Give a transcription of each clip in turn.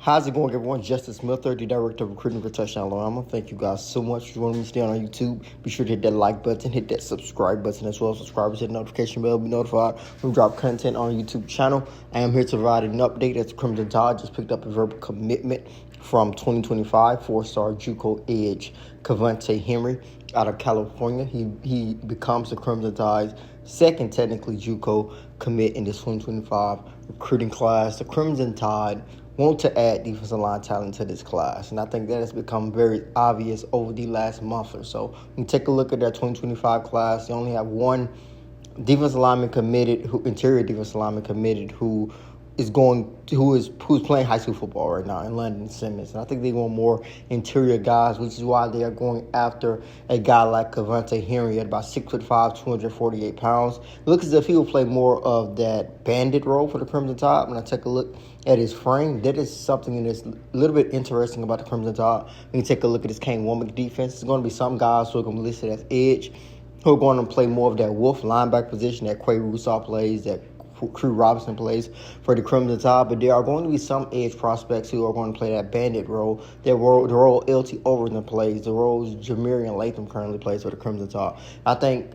How's it going, everyone? Justin Smith, the Director of Recruiting for Touchdown Alabama. Thank you guys so much for joining me today on YouTube. Be sure to hit that like button, hit that subscribe button as well. Subscribers, hit the notification bell, be notified when we drop content on our YouTube channel. I am here to provide an update as Crimson Tide just picked up a verbal commitment from 2025 four-star JUCO edge Kevonte Henry out of California. He becomes the Crimson Tide's second technically JUCO commit in this 2025 recruiting class. The Crimson Tide want to add defensive line talent to this class, and I think that has become very obvious over the last month or so. When you take a look at that 2025 class, they only have one defensive lineman committed, interior defensive lineman committed, who's playing high school football right now in London Simmons. And I think they want more interior guys, which is why they are going after a guy like Kevonte Henry at about 6'5", 248 pounds. It looks as if he will play more of that bandit role for the Crimson Tide. When I take a look at his frame, that is something that's a little bit interesting about the Crimson Tide. When you take a look at his Kane Womack defense, there's going to be some guys who are going to be listed as edge, who are going to play more of that wolf linebacker position that Quay Russaw plays, that Crew Robinson plays for the Crimson Tide, but there are going to be some edge prospects who are going to play that bandit role, the role LT Overton plays, the roles Jamarian Latham currently plays for the Crimson Tide. I think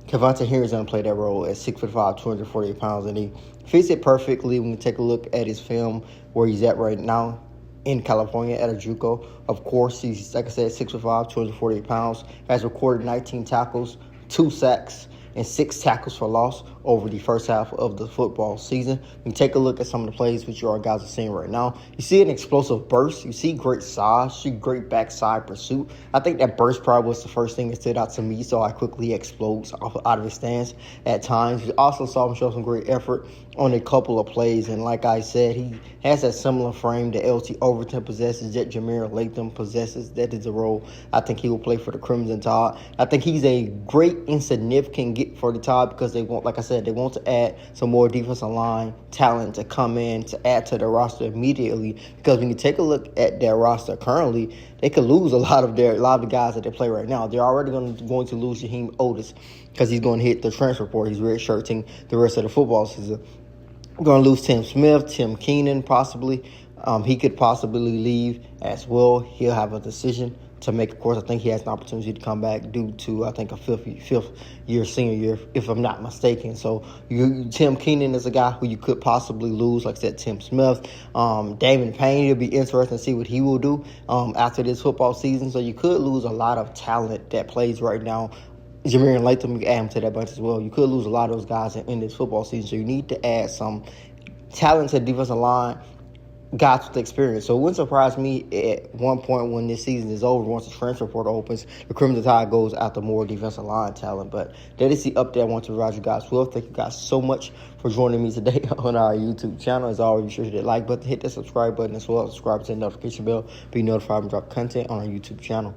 Kevonte Henry is going to play that role at 6'5", 248 pounds, and he fits it perfectly when you take a look at his film where he's at right now in California at a JUCO. Of course, he's, like I said, 6'5", 248 pounds, has recorded 19 tackles, 2 sacks, and 6 tackles for loss over the first half of the football season. When you take a look at some of the plays which our guys are seeing right now, you see an explosive burst. You see great size. You see great backside pursuit. I think that burst probably was the first thing that stood out to me, so how quickly he explodes out of his stance at times. You also saw him show some great effort on a couple of plays, and like I said, he has that similar frame that LT Overton possesses, that Jamarian Latham possesses. That is a role I think he will play for the Crimson Tide. I think he's a great insignificant get for the Tide because they want, like I said, they want to add some more defensive line talent to come in to add to the roster immediately. Because when you take a look at their roster currently, they could lose a lot of the guys that they play right now. They're already going to lose Jaheim Otis because he's going to hit the transfer portal. He's redshirting the rest of the football season. We're going to lose Tim Smith, Tim Keenan possibly. He could possibly leave as well. He'll have a decision to make. Of course, I think he has an opportunity to come back due to, I think, a fifth year senior year, if I'm not mistaken. So Tim Keenan is a guy who you could possibly lose. Like I said, Tim Smith, David Payne. It'll be interesting to see what he will do after this football season. So you could lose a lot of talent that plays right now. Jamarian Latham, you can add him to that bunch as well. You could lose a lot of those guys in this football season. So you need to add some talented defensive line guys with experience. So it wouldn't surprise me at one point when this season is over, once the transfer portal opens, the Crimson Tide goes after more defensive line talent. But that is the update I want to provide you guys with. Thank you guys so much for joining me today on our YouTube channel. As always, be sure to hit that like button, hit that subscribe button as well. Subscribe to the notification bell, be notified when we drop content on our YouTube channel.